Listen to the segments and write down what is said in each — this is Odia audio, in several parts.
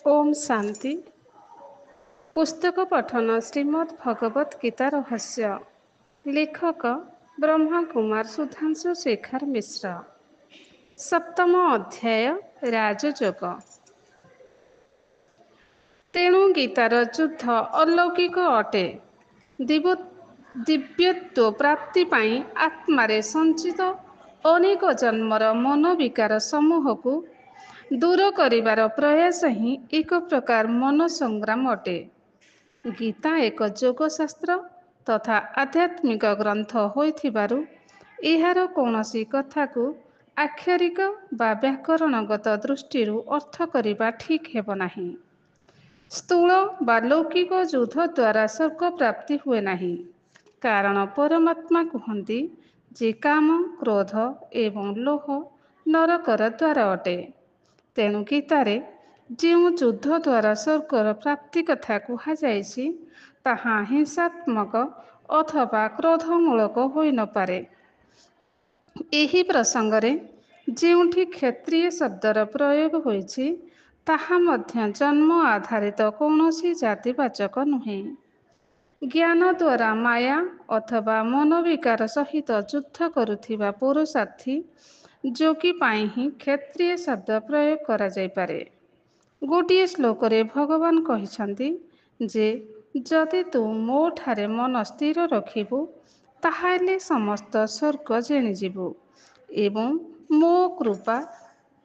ओम शांति। पुस्तक पठन श्रीमद् भगवत गीता रहस्य। लेखक ब्रह्मा कुमार सुधांशु शेखर मिश्र। सप्तम अध्याय राजयोग। तेणु गीतार युद्ध अलौकिक अटे। दिव्यत्व प्राप्ति पाई आत्मारे संचित अनेक जन्मर मनोविकार समूह को दूर करिवार प्रयास ही एक प्रकार मन संग्राम अटे। गीता एक योगशास्त्र तथा आध्यात्मिक ग्रंथ होइथिबारु एहार कौनसी कथाकू आक्षरिक बा व्याकरणगत दृष्टिरू अर्थ करिबा ठीक हेब नाही। स्थूल बा लौकिक युद्ध द्वारा स्वर्ग प्राप्ति हुए नाही, कारण परमात्मा कहती जे काम क्रोध एवं लोह नरकर द्वार अटे। तेणु गीतारे ଯେଉଁ ଯୁଦ୍ଧ ଦ୍ୱାରା ସ୍ୱର୍ଗର ପ୍ରାପ୍ତି କଥା କୁହାଯାଇଛି ତାହା ହିଂସାତ୍ମକ ଅଥବା କ୍ରୋଧମୂଳକ ହୋଇନପାରେ। ଏହି ପ୍ରସଙ୍ଗରେ ଯେଉଁଠି କ୍ଷତ୍ରିୟ ଶବ୍ଦର ପ୍ରୟୋଗ ହୋଇଛି ତାହା ମଧ୍ୟ ଜନ୍ମ ଆଧାରିତ କୌଣସି ଜାତିବାଚକ ନୁହେଁ। ଜ୍ଞାନ ଦ୍ୱାରା ମାୟା ଅଥବା ମନୋବିକାର ସହିତ ଯୁଦ୍ଧ କରୁଥିବା ପୁରୁଷାର୍ଥୀ ଯୋଗୀ ପାଇଁ ହିଁ କ୍ଷତ୍ରିୟ ଶବ୍ଦ ପ୍ରୟୋଗ କରାଯାଇପାରେ। ଗୋଟିଏ ଶ୍ଲୋକରେ ଭଗବାନ କହିଛନ୍ତି ଯେ ଯଦି ତୁ ମୋ ଠାରେ ମନ ସ୍ଥିର ରଖିବୁ ତାହେଲେ ସମସ୍ତ ସ୍ୱର୍ଗ ଜିଣିଯିବୁ ଏବଂ ମୋ କୃପା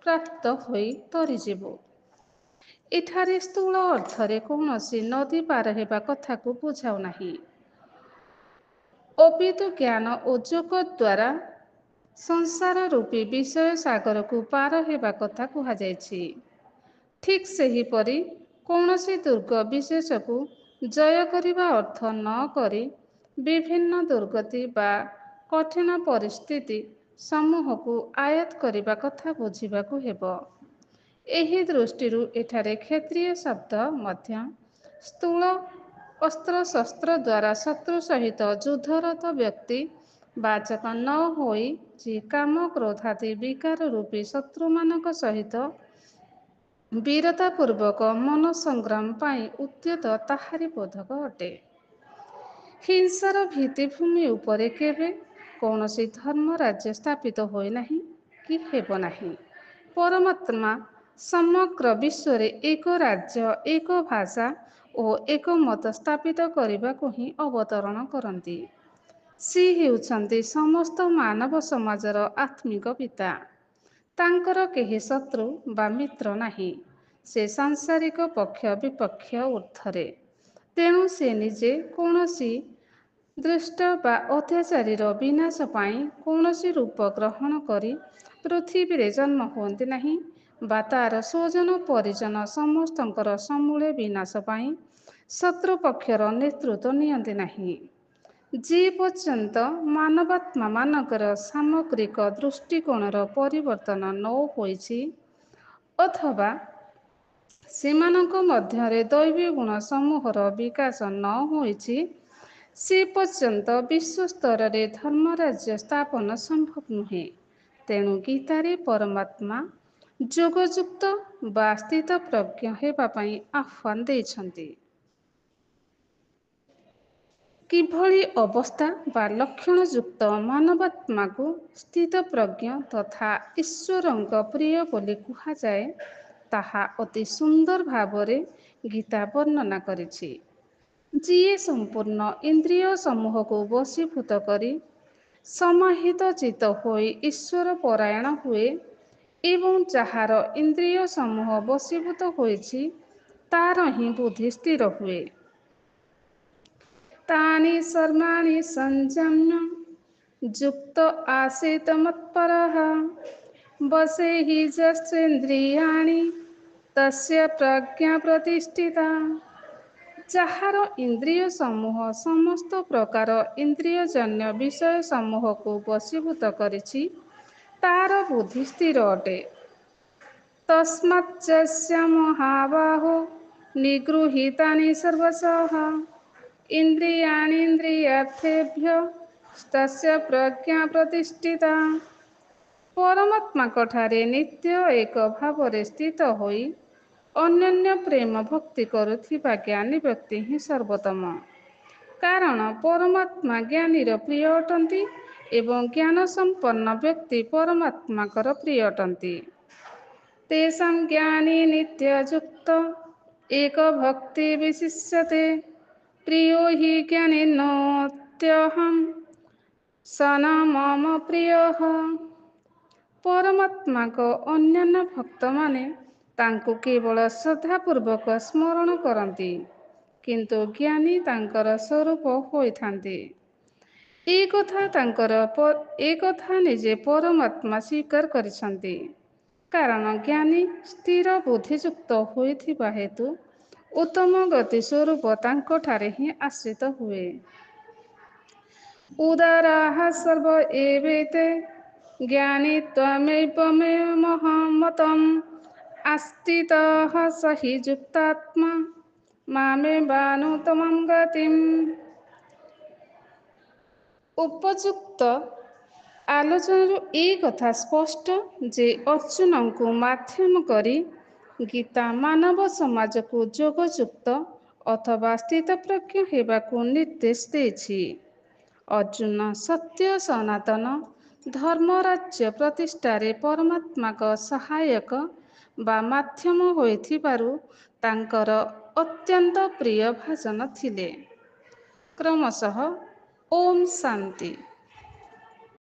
ପ୍ରାପ୍ତ ହୋଇ ତରିଯିବୁ। ଏଠାରେ ସ୍ଥୂଳ ଅର୍ଥରେ କୌଣସି ନଦୀ ପାର ହେବା କଥାକୁ ବୁଝାଉ ନାହିଁ, ଅପିତୁ ଜ୍ଞାନ ଓ ଯୋଗ ଦ୍ୱାରା ସଂସାର ରୂପୀ ବିଷୟ ସାଗରକୁ ପାର ହେବା କଥା କୁହାଯାଇଛି। ଠିକ୍ ସେହିପରି କୌଣସି ଦୁର୍ଗ ବିଶେଷକୁ ଜୟ କରିବା ଅର୍ଥ ନ କରି ବିଭିନ୍ନ ଦୁର୍ଗତି ବା କଠିନ ପରିସ୍ଥିତି ସମୂହକୁ ଆୟତ୍ତ କରିବା କଥା ବୁଝିବାକୁ ହେବ। ଏହି ଦୃଷ୍ଟିରୁ ଏଠାରେ କ୍ଷତ୍ରିୟ ଶବ୍ଦ ମଧ୍ୟ ସ୍ଥୂଳ ଅସ୍ତ୍ରଶସ୍ତ୍ର ଦ୍ୱାରା ଶତ୍ରୁ ସହିତ ଯୁଦ୍ଧରତ ବ୍ୟକ୍ତି ବାଚକ ନ ହୋଇ ଯେ କାମ କ୍ରୋଧାଦି ବିକାର ରୂପୀ ଶତ୍ରୁମାନଙ୍କ ସହିତ ବୀରତାପୂର୍ବକ ମନ ସଂଗ୍ରାମ ପାଇଁ ଉଦ୍ୟତ ତାହାରି ବୋଧକ ଅଟେ। ହିଂସାର ଭିତ୍ତିଭୂମି ଉପରେ କେବେ କୌଣସି ଧର୍ମ ରାଜ୍ୟ ସ୍ଥାପିତ ହୋଇନାହିଁ କି ହେବ ନାହିଁ। ପରମାତ୍ମା ସମଗ୍ର ବିଶ୍ୱରେ ଏକ ରାଜ୍ୟ, ଏକ ଭାଷା ଓ ଏକ ମତ ସ୍ଥାପିତ କରିବାକୁ ହିଁ ଅବତରଣ କରନ୍ତି। ସେ ହେଉଛନ୍ତି ସମସ୍ତ ମାନବ ସମାଜର ଆତ୍ମିକ ପିତା। ତାଙ୍କର କେହି ଶତ୍ରୁ ବା ମିତ୍ର ନାହିଁ। ସେ ସାଂସାରିକ ପକ୍ଷ ବିପକ୍ଷ ଊର୍ଦ୍ଧ୍ୱରେ। ତେଣୁ ସେ ନିଜେ କୌଣସି ଦୁଷ୍ଟ ବା ଅତ୍ୟାଚାରୀର ବିନାଶ ପାଇଁ କୌଣସି ରୂପ ଗ୍ରହଣ କରି ପୃଥିବୀରେ ଜନ୍ମ ହୁଅନ୍ତି ନାହିଁ ବା ତାର ସ୍ୱଜନ ପରିଜନ ସମସ୍ତଙ୍କର ସମୂଳେ ବିନାଶ ପାଇଁ ଶତ୍ରୁ ପକ୍ଷର ନେତୃତ୍ୱ ନିଅନ୍ତି ନାହିଁ। ଯେ ପର୍ଯ୍ୟନ୍ତ ମାନବାତ୍ମାମାନଙ୍କର ସାମଗ୍ରିକ ଦୃଷ୍ଟିକୋଣର ପରିବର୍ତ୍ତନ ନ ହୋଇଛି ଅଥବା ସେମାନଙ୍କ ମଧ୍ୟରେ ଦୈବୀ ଗୁଣ ସମୂହର ବିକାଶ ନ ହୋଇଛି ସେ ପର୍ଯ୍ୟନ୍ତ ବିଶ୍ୱସ୍ତରରେ ଧର୍ମରାଜ୍ୟ ସ୍ଥାପନ ସମ୍ଭବ ନୁହେଁ। ତେଣୁ ଗୀତାରେ ପରମାତ୍ମା ଯୋଗଯୁକ୍ତ ବା ସ୍ଥିତପ୍ରଜ୍ଞ ହେବା ପାଇଁ ଆହ୍ୱାନ ଦେଇଛନ୍ତି। କିଭଳି ଅବସ୍ଥା ବା ଲକ୍ଷଣଯୁକ୍ତ ମାନବାତ୍ମାକୁ ସ୍ଥିତପ୍ରଜ୍ଞ ତଥା ଈଶ୍ୱରଙ୍କ ପ୍ରିୟ ବୋଲି କୁହାଯାଏ ତାହା ଅତି ସୁନ୍ଦର ଭାବରେ ଗୀତା ବର୍ଣ୍ଣନା କରିଛି। ଯିଏ ସମ୍ପୂର୍ଣ୍ଣ ଇନ୍ଦ୍ରିୟ ସମୂହକୁ ବଶୀଭୂତ କରି ସମାହିତ ଚିତ୍ତ ହୋଇ ଈଶ୍ୱର ପରାୟଣ ହୁଏ ଏବଂ ଯାହାର ଇନ୍ଦ୍ରିୟ ସମୂହ ବଶୀଭୂତ ହୋଇଛି ତାର ହିଁ ବୁଦ୍ଧି ସ୍ଥିର ହୁଏ। ତାନି ସର୍ବାଣି ସଂଯମ୍ୟ ଯୁକ୍ତ ଆସୀତ ମତ୍ପରଃ ବଶେ ହି ଯସ୍ୟେନ୍ଦ୍ରିୟାଣि ତସ୍ୟ ପ୍ରଜ୍ଞା ପ୍ରତିଷ୍ଠିତା। ଯାହାର ଇନ୍ଦ୍ରିୟ ସମୂହ ସମସ୍ତ ପ୍ରକାର ଇନ୍ଦ୍ରିୟଜନ୍ୟ ବିଷୟ ସମୂହକୁ ବଶୀଭୂତ କରିଛି ତାର ବୁଦ୍ଧି ସ୍ଥିର ଅଟେ। ତସ୍ମାତ୍ ଯସ୍ୟ ମହାବାହୋ ନିଗୃହୀତାନି ସର୍ବଶଃ ଇନ୍ଦ୍ରିୟାଣୀନ୍ଦ୍ରିୟାର୍ଥେଭ୍ୟଃ ତସ୍ୟ ପ୍ରଜ୍ଞା ପ୍ରତିଷ୍ଠିତା। ପରମାତ୍ମାଙ୍କ ଠାରେ ନିତ୍ୟ ଏକ ଭାବରେ ସ୍ଥିତ ହୋଇ ଅନ୍ୟାନ୍ୟ ପ୍ରେମ ଭକ୍ତି କରୁଥିବା ଜ୍ଞାନୀ ବ୍ୟକ୍ତି ହିଁ ସର୍ବୋତ୍ତମ। କାରଣ ପରମାତ୍ମା ଜ୍ଞାନୀର ପ୍ରିୟ ଅଟନ୍ତି ଏବଂ ଜ୍ଞାନ ସମ୍ପନ୍ନ ବ୍ୟକ୍ତି ପରମାତ୍ମାଙ୍କର ପ୍ରିୟ ଅଟନ୍ତି। ତେଷାଂ ଜ୍ଞାନୀ ନିତ୍ୟଯୁକ୍ତ ଏକ ଭକ୍ତି ବିଶିଷ୍ୟତେ ପ୍ରିୟୋ ହି ଜ୍ଞାନିନୋତ୍ୟହଂ ସ ନ ମମ ପ୍ରିୟଃ। ପରମାତ୍ମାଙ୍କ ଅନ୍ୟାନ୍ୟ ଭକ୍ତମାନେ ତାଙ୍କୁ କେବଳ ଶ୍ରଦ୍ଧାପୂର୍ବକ ସ୍ମରଣ କରନ୍ତି, କିନ୍ତୁ ଜ୍ଞାନୀ ତାଙ୍କର ସ୍ୱରୂପ ହୋଇଥାନ୍ତି। ଏ କଥା ନିଜେ ପରମାତ୍ମା ସ୍ୱୀକାର କରିଛନ୍ତି। କାରଣ ଜ୍ଞାନୀ ସ୍ଥିର ବୁଦ୍ଧିଯୁକ୍ତ ହୋଇଥିବା ହେତୁ ଉତ୍ତମ ଗତି ସ୍ୱରୂପ ତାଙ୍କଠାରେ ହିଁ ଆଶ୍ରିତ ହୁଏ। ଉଦାରାଃ ସର୍ବ ଏବେତେ ଜ୍ଞାନୀ ତ୍ୱମେବ ମେ ମତମ୍ ଆସ୍ଥିତଃ ସ ହି ଯୁକ୍ତାତ୍ମା ମାମେବାନୁତ୍ତମଂ ଗତିମ୍। ଉପଯୁକ୍ତ ଆଲୋଚନାରୁ ଏ କଥା ସ୍ପଷ୍ଟ ଯେ ଅର୍ଜୁନଙ୍କୁ ମାଧ୍ୟମ କରି ଗୀତା ମାନବ ସମାଜକୁ ଯୋଗଯୁକ୍ତ ଅଥବା ସ୍ଥିତପ୍ରଜ୍ଞ ହେବାକୁ ନିର୍ଦ୍ଦେଶ ଦେଇଛି। ଅର୍ଜୁନ ସତ୍ୟ ସନାତନ ଧର୍ମରାଜ୍ୟ ପ୍ରତିଷ୍ଠାରେ ପରମାତ୍ମାଙ୍କ ସହାୟକ ବା ମାଧ୍ୟମ ହୋଇଥିବାରୁ ତାଙ୍କର ଅତ୍ୟନ୍ତ ପ୍ରିୟ ଭାଜନ ଥିଲେ। କ୍ରମଶଃ ଓମ୍ ଶାନ୍ତି।